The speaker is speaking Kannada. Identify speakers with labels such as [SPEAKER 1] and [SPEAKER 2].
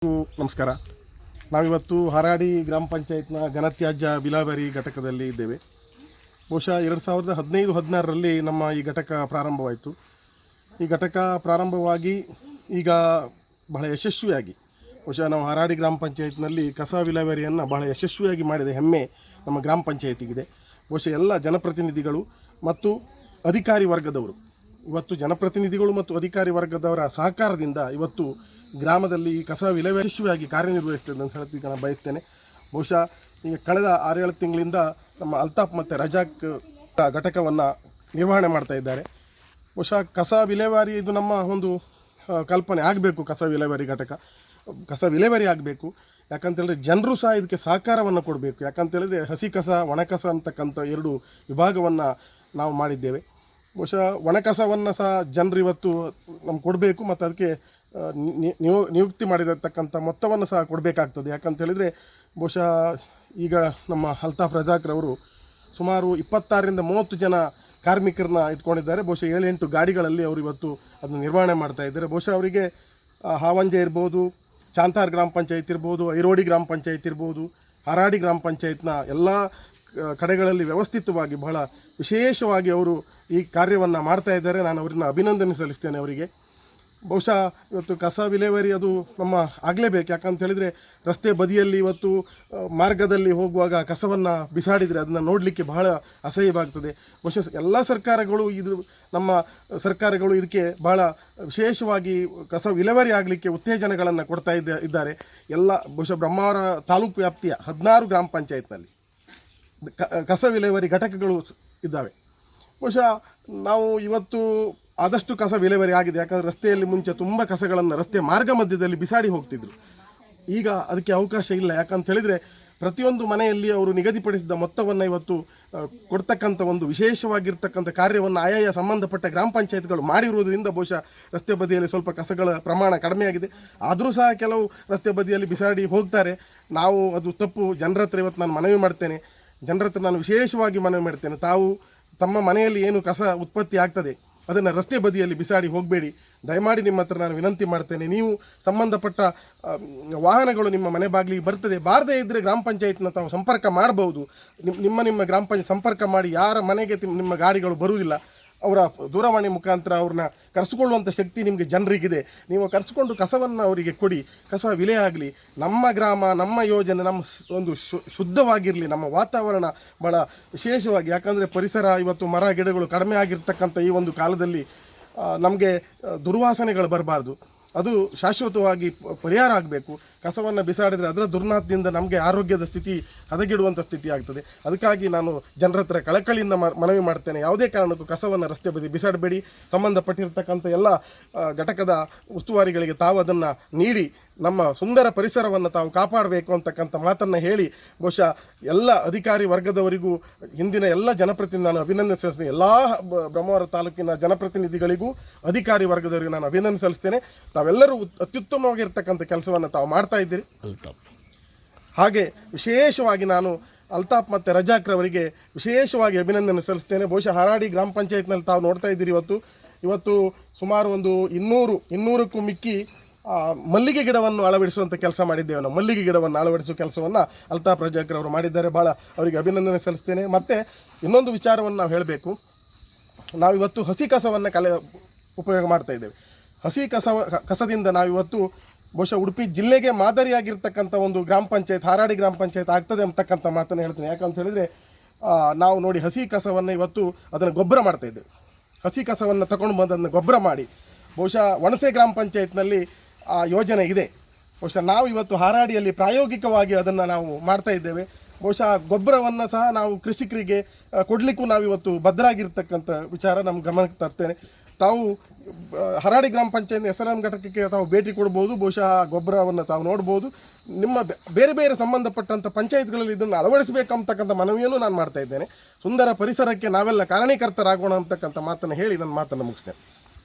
[SPEAKER 1] ನಮಸ್ಕಾರ. ನಾವಿವತ್ತು ಹಾರಾಡಿ ಗ್ರಾಮ ಪಂಚಾಯತ್ನ ಘನತ್ಯಾಜ್ಯ ವಿಲೇವಾರಿ ಘಟಕದಲ್ಲಿ ಇದ್ದೇವೆ. ಬಹುಶಃ 2015-16ರಲ್ಲಿ ನಮ್ಮ ಈ ಘಟಕ ಪ್ರಾರಂಭವಾಯಿತು. ಈ ಘಟಕ ಪ್ರಾರಂಭವಾಗಿ ಈಗ ಬಹಳ ಯಶಸ್ವಿಯಾಗಿ ಬಹುಶಃ ನಾವು ಹಾರಾಡಿ ಗ್ರಾಮ ಪಂಚಾಯತ್ನಲ್ಲಿ ಕಸ ವಿಲೇವಾರಿಯನ್ನು ಬಹಳ ಯಶಸ್ವಿಯಾಗಿ ಮಾಡಿದ ಹೆಮ್ಮೆ ನಮ್ಮ ಗ್ರಾಮ ಪಂಚಾಯತಿಗಿದೆ. ಬಹುಶಃ ಎಲ್ಲ ಜನಪ್ರತಿನಿಧಿಗಳು ಮತ್ತು ಅಧಿಕಾರಿ ವರ್ಗದವರು ಇವತ್ತು ಜನಪ್ರತಿನಿಧಿಗಳು ಮತ್ತು ಅಧಿಕಾರಿ ವರ್ಗದವರ ಸಹಕಾರದಿಂದ ಇವತ್ತು ಗ್ರಾಮದಲ್ಲಿ ಕಸ ವಿಲೇವಾರಿ ಯಶಸ್ವಿಯಾಗಿ ಕಾರ್ಯನಿರ್ವಹಿಸ್ತದೆ ಅಂತ ಹೇಳಿ ನಾನು ಬಯಸ್ತೇನೆ. ಬಹುಶಃ ಈಗ ಕಳೆದ 6-7 ತಿಂಗಳಿಂದ ನಮ್ಮ ಅಲ್ತಾಫ್ ಮತ್ತು ರಜಾಕ್ ಘಟಕವನ್ನು ನಿರ್ವಹಣೆ ಮಾಡ್ತಾ ಇದ್ದಾರೆ. ಬಹುಶಃ ಕಸ ವಿಲೇವಾರಿ ಇದು ನಮ್ಮ ಒಂದು ಕಲ್ಪನೆ ಆಗಬೇಕು. ಕಸ ವಿಲೇವಾರಿ ಆಗಬೇಕು. ಯಾಕಂತೇಳಿದ್ರೆ ಜನರು ಸಹ ಇದಕ್ಕೆ ಸಹಕಾರವನ್ನು ಕೊಡಬೇಕು. ಯಾಕಂತೇಳಿದ್ರೆ ಹಸಿ ಕಸ ಒಣ ಕಸ ಅಂತಕ್ಕಂಥ 2 ವಿಭಾಗವನ್ನು ನಾವು ಮಾಡಿದ್ದೇವೆ. ಬಹುಶಃ ಒಣ ಕಸವನ್ನು ಸಹ ಜನರು ಇವತ್ತು ನಮ್ಗೆ ಕೊಡಬೇಕು ಮತ್ತು ಅದಕ್ಕೆ ನಿಯುಕ್ತಿ ಮಾಡಿರತಕ್ಕಂಥ ಮೊತ್ತವನ್ನು ಸಹ ಕೊಡಬೇಕಾಗ್ತದೆ. ಯಾಕಂತೇಳಿದರೆ ಬಹುಶಃ ಈಗ ನಮ್ಮ ಅಲ್ತಾಫ್ ರಜಾಕ್ರವರು ಸುಮಾರು 26-30 ಜನ ಕಾರ್ಮಿಕರನ್ನ ಇಟ್ಕೊಂಡಿದ್ದಾರೆ. ಬಹುಶಃ 7-8 ಗಾಡಿಗಳಲ್ಲಿ ಅವರು ಇವತ್ತು ಅದನ್ನು ನಿರ್ವಹಣೆ ಮಾಡ್ತಾ ಇದ್ದಾರೆ. ಬಹುಶಃ ಅವರಿಗೆ ಹಾವಂಜೆ ಇರ್ಬೋದು, ಚಾಂತಾರ್ ಗ್ರಾಮ ಪಂಚಾಯತ್ ಇರ್ಬೋದು, ಐರೋಡಿ ಗ್ರಾಮ ಪಂಚಾಯತ್ ಇರ್ಬೋದು, ಹಾರಾಡಿ ಗ್ರಾಮ ಪಂಚಾಯತ್ನ ಎಲ್ಲ ಕಡೆಗಳಲ್ಲಿ ವ್ಯವಸ್ಥಿತವಾಗಿ ಬಹಳ ವಿಶೇಷವಾಗಿ ಅವರು ಈ ಕಾರ್ಯವನ್ನು ಮಾಡ್ತಾ ಇದ್ದಾರೆ. ನಾನು ಅವರನ್ನು ಅಭಿನಂದನೆ ಸಲ್ಲಿಸ್ತೇನೆ ಅವರಿಗೆ. ಬಹುಶಃ ಇವತ್ತು ಕಸ ವಿಲೇವಾರಿ ಅದು ನಮ್ಮ ಆಗಲೇಬೇಕು. ಯಾಕಂತ ಹೇಳಿದರೆ ರಸ್ತೆ ಬದಿಯಲ್ಲಿ ಇವತ್ತು ಮಾರ್ಗದಲ್ಲಿ ಹೋಗುವಾಗ ಕಸವನ್ನು ಬಿಸಾಡಿದರೆ ಅದನ್ನು ನೋಡಲಿಕ್ಕೆ ಬಹಳ ಅಸಹ್ಯವಾಗ್ತದೆ. ಬಹುಶಃ ಎಲ್ಲ ಸರ್ಕಾರಗಳು ನಮ್ಮ ಸರ್ಕಾರಗಳು ಇದಕ್ಕೆ ಬಹಳ ವಿಶೇಷವಾಗಿ ಕಸ ವಿಲೇವಾರಿ ಆಗಲಿಕ್ಕೆ ಉತ್ತೇಜನಗಳನ್ನು ಕೊಡ್ತಾ ಇದ್ದಾರೆ. ಎಲ್ಲ ಬಹುಶಃ ಬ್ರಹ್ಮಾವರ ತಾಲೂಕು ವ್ಯಾಪ್ತಿಯ 16 ಗ್ರಾಮ ಪಂಚಾಯತ್ನಲ್ಲಿ ಕಸ ವಿಲೇವಾರಿ ಘಟಕಗಳು ಇದ್ದಾವೆ. ಬಹುಶಃ ನಾವು ಇವತ್ತು ಆದಷ್ಟು ಕಸ ವಿಲೇವಾರಿ ಆಗಿದೆ. ಯಾಕಂದರೆ ರಸ್ತೆಯಲ್ಲಿ ಮುಂಚೆ ತುಂಬ ಕಸಗಳನ್ನು ರಸ್ತೆ ಮಾರ್ಗ ಮಧ್ಯದಲ್ಲಿ ಬಿಸಾಡಿ ಹೋಗ್ತಿದ್ರು. ಈಗ ಅದಕ್ಕೆ ಅವಕಾಶ ಇಲ್ಲ. ಯಾಕಂತ ಹೇಳಿದರೆ ಪ್ರತಿಯೊಂದು ಮನೆಯಲ್ಲಿ ಅವರು ನಿಗದಿಪಡಿಸಿದ ಮೊತ್ತವನ್ನು ಇವತ್ತು ಕೊಡ್ತಕ್ಕಂಥ ಒಂದು ವಿಶೇಷವಾಗಿರ್ತಕ್ಕಂಥ ಕಾರ್ಯವನ್ನು ಆಯಾಯ ಸಂಬಂಧಪಟ್ಟ ಗ್ರಾಮ ಪಂಚಾಯತ್ಗಳು ಮಾಡಿರುವುದರಿಂದ ಬಹುಶಃ ರಸ್ತೆ ಬದಿಯಲ್ಲಿ ಸ್ವಲ್ಪ ಕಸಗಳ ಪ್ರಮಾಣ ಕಡಿಮೆಯಾಗಿದೆ. ಆದರೂ ಸಹ ಕೆಲವು ರಸ್ತೆ ಬದಿಯಲ್ಲಿ ಬಿಸಾಡಿ ಹೋಗ್ತಾರೆ. ನಾವು ಅದು ತಪ್ಪು. ಜನರ ಹತ್ರ ಇವತ್ತು ನಾನು ಮನವಿ ಮಾಡ್ತೇನೆ. ಜನರ ಹತ್ರ ನಾನು ವಿಶೇಷವಾಗಿ ಮನವಿ ಮಾಡ್ತೇನೆ, ತಾವು ತಮ್ಮ ಮನೆಯಲ್ಲಿ ಏನು ಕಸ ಉತ್ಪತ್ತಿ ಆಗ್ತದೆ ಅದನ್ನು ರಸ್ತೆ ಬದಿಯಲ್ಲಿ ಬಿಸಾಡಿ ಹೋಗಬೇಡಿ. ದಯಮಾಡಿ ನಿಮ್ಮ ಹತ್ರ ನಾನು ವಿನಂತಿ ಮಾಡ್ತೇನೆ. ನೀವು ಸಂಬಂಧಪಟ್ಟ ವಾಹನಗಳು ನಿಮ್ಮ ಮನೆ ಬಾಗಿಲಿಗೆ ಬರ್ತದೆ. ಬಾರದೇ ಇದ್ದರೆ ಗ್ರಾಮ ಪಂಚಾಯತ್ನ ತಾವು ಸಂಪರ್ಕ ಮಾಡ್ಬೋದು. ನಿಮ್ಮ ಗ್ರಾಮ ಪಂಚಾಯತ್ ಸಂಪರ್ಕ ಮಾಡಿ ಯಾರ ಮನೆಗೆ ನಿಮ್ಮ ಗಾಡಿಗಳು ಬರುವುದಿಲ್ಲ ಅವರ ದೂರವಾಣಿ ಮುಖಾಂತರ ಅವ್ರನ್ನ ಕರೆಸಿಕೊಳ್ಳುವಂಥ ಶಕ್ತಿ ನಿಮಗೆ ಜನರಿಗಿದೆ. ನೀವು ಕರೆಸಿಕೊಂಡು ಕಸವನ್ನು ಅವರಿಗೆ ಕೊಡಿ. ಕಸ ವಿಲೆ ಆಗಲಿ. ನಮ್ಮ ಗ್ರಾಮ, ನಮ್ಮ ಯೋಜನೆ, ನಮ್ಮ ಒಂದು ಶುದ್ಧವಾಗಿರಲಿ. ನಮ್ಮ ವಾತಾವರಣ ಭಾಳ ವಿಶೇಷವಾಗಿ, ಯಾಕಂದರೆ ಪರಿಸರ ಇವತ್ತು ಮರ ಗಿಡಗಳು ಕಡಿಮೆ ಆಗಿರ್ತಕ್ಕಂಥ ಈ ಒಂದು ಕಾಲದಲ್ಲಿ ನಮಗೆ ದುರ್ವಾಸನೆಗಳು ಬರಬಾರ್ದು. ಅದು ಶಾಶ್ವತವಾಗಿ ಪರಿಹಾರ ಆಗಬೇಕು. ಕಸವನ್ನು ಬಿಸಾಡಿದರೆ ಅದರ ದುರ್ನಾಥದಿಂದ ನಮಗೆ ಆರೋಗ್ಯದ ಸ್ಥಿತಿ ಹದಗೆಡುವಂಥ ಸ್ಥಿತಿ ಆಗ್ತದೆ. ಅದಕ್ಕಾಗಿ ನಾನು ಜನರ ಹತ್ರ ಕಳಕಳಿಯಿಂದ ಮನವಿ ಮಾಡ್ತೇನೆ, ಯಾವುದೇ ಕಾರಣಕ್ಕೂ ಕಸವನ್ನು ರಸ್ತೆ ಬದಿ ಬಿಸಾಡಬೇಡಿ. ಸಂಬಂಧಪಟ್ಟಿರ್ತಕ್ಕಂಥ ಎಲ್ಲ ಘಟಕದ ಉಸ್ತುವಾರಿಗಳಿಗೆ ತಾವು ಅದನ್ನು ನೀಡಿ ನಮ್ಮ ಸುಂದರ ಪರಿಸರವನ್ನು ತಾವು ಕಾಪಾಡಬೇಕು ಅಂತಕ್ಕಂಥ ಮಾತನ್ನು ಹೇಳಿ ಬಹುಶಃ ಎಲ್ಲ ಅಧಿಕಾರಿ ವರ್ಗದವರಿಗೂ ಹಿಂದಿನ ಎಲ್ಲ ಜನಪ್ರತಿನಿಧಿ ನಾನು ಅಭಿನಂದನೆ ಸಲ್ಲಿಸ್ತೇನೆ. ಎಲ್ಲ ಬ್ರಹ್ಮಾವರ ತಾಲೂಕಿನ ಜನಪ್ರತಿನಿಧಿಗಳಿಗೂ ಅಧಿಕಾರಿ ವರ್ಗದವರಿಗೆ ನಾನು ಅಭಿನಂದನೆ ಸಲ್ಲಿಸ್ತೇನೆ. ತಾವೆಲ್ಲರೂ ಅತ್ಯುತ್ತಮವಾಗಿರ್ತಕ್ಕಂಥ ಕೆಲಸವನ್ನು ತಾವು ಮಾಡ್ತಾ ಇದ್ದೀರಿ. ಹಾಗೆ ವಿಶೇಷವಾಗಿ ನಾನು ಅಲ್ತಾಫ್ ಮತ್ತು ರಜಾಕ್ರವರಿಗೆ ವಿಶೇಷವಾಗಿ ಅಭಿನಂದನೆ ಸಲ್ಲಿಸ್ತೇನೆ. ಬಹುಶಃ ಹಾರಾಡಿ ಗ್ರಾಮ ಪಂಚಾಯತ್ನಲ್ಲಿ ತಾವು ನೋಡ್ತಾ ಇದ್ದೀರಿ, ಇವತ್ತು ಸುಮಾರು ಒಂದು 200ಕ್ಕೂ ಮಿಕ್ಕಿ ಮಲ್ಲಿಗೆ ಗಿಡವನ್ನು ಅಳವಡಿಸುವಂಥ ಕೆಲಸ ಮಾಡಿದ್ದೇವೆ. ನಾವು ಮಲ್ಲಿಗೆ ಗಿಡವನ್ನು ಅಳವಡಿಸುವ ಕೆಲಸವನ್ನು ಅಲ್ತಾಫ್ ರಜಾಕ್ರವರು ಮಾಡಿದ್ದಾರೆ. ಭಾಳ ಅವರಿಗೆ ಅಭಿನಂದನೆ ಸಲ್ಲಿಸ್ತೇನೆ. ಮತ್ತು ಇನ್ನೊಂದು ವಿಚಾರವನ್ನು ನಾವು ಹೇಳಬೇಕು. ನಾವಿವತ್ತು ಹಸಿ ಕಸವನ್ನು ಉಪಯೋಗ ಮಾಡ್ತಾ ಇದ್ದೇವೆ. ಹಸಿ ಕಸದಿಂದ ನಾವಿವತ್ತು ಬಹುಶಃ ಉಡುಪಿ ಜಿಲ್ಲೆಗೆ ಮಾದರಿಯಾಗಿರ್ತಕ್ಕಂಥ ಒಂದು ಗ್ರಾಮ ಪಂಚಾಯತ್, ಹಾರಾಡಿ ಗ್ರಾಮ ಪಂಚಾಯತ್ ಆಗ್ತದೆ ಅಂತಕ್ಕಂಥ ಮಾತನ್ನು ಹೇಳ್ತೇನೆ. ಯಾಕಂತ ಹೇಳಿದರೆ ನಾವು ನೋಡಿ ಹಸಿ ಕಸವನ್ನು ಇವತ್ತು ಅದನ್ನು ಗೊಬ್ಬರ ಮಾಡ್ತಾ ಇದ್ದೇವೆ. ಹಸಿ ಕಸವನ್ನು ತಗೊಂಡು ಬಂದು ಅದನ್ನು ಗೊಬ್ಬರ ಮಾಡಿ ಬಹುಶಃ ವಣಸೆ ಗ್ರಾಮ ಪಂಚಾಯತ್ನಲ್ಲಿ ಆ ಯೋಜನೆ ಇದೆ. ಬಹುಶಃ ನಾವು ಇವತ್ತು ಹಾರಾಡಿಯಲ್ಲಿ ಪ್ರಾಯೋಗಿಕವಾಗಿ ಅದನ್ನು ನಾವು ಮಾಡ್ತಾ ಇದ್ದೇವೆ. ಬಹುಶಃ ಗೊಬ್ಬರವನ್ನು ಸಹ ನಾವು ಕೃಷಿಕರಿಗೆ ಕೊಡಲಿಕ್ಕೂ ನಾವಿವತ್ತು ಬದ್ಧರಾಗಿರ್ತಕ್ಕಂಥ ವಿಚಾರ ನಮ್ಮ ಗಮನಕ್ಕೆ ತರ್ತೇನೆ. ತಾವು ಹಾರಾಡಿ ಗ್ರಾಮ ಪಂಚಾಯತ್ SLM ಘಟಕಕ್ಕೆ ತಾವು ಭೇಟಿ ಕೊಡ್ಬೋದು. ಬಹುಶಃ ಗೊಬ್ಬರವನ್ನು ತಾವು ನೋಡ್ಬೋದು. ನಿಮ್ಮ ಬೇರೆ ಬೇರೆ ಸಂಬಂಧಪಟ್ಟಂಥ ಪಂಚಾಯತ್ಗಳಲ್ಲಿ ಇದನ್ನು ಅಳವಡಿಸಬೇಕಂತಕ್ಕಂಥ ಮನವಿಯನ್ನು ನಾನು ಮಾಡ್ತಾ ಇದ್ದೇನೆ. ಸುಂದರ ಪರಿಸರಕ್ಕೆ ನಾವೆಲ್ಲ ಕಾರಣೀಕರ್ತರಾಗೋಣ ಅಂತಕ್ಕಂಥ ಮಾತನ್ನು ಹೇಳಿ ನನ್ನ ಮಾತನ್ನು ಮುಗಿಸ್ತೇನೆ.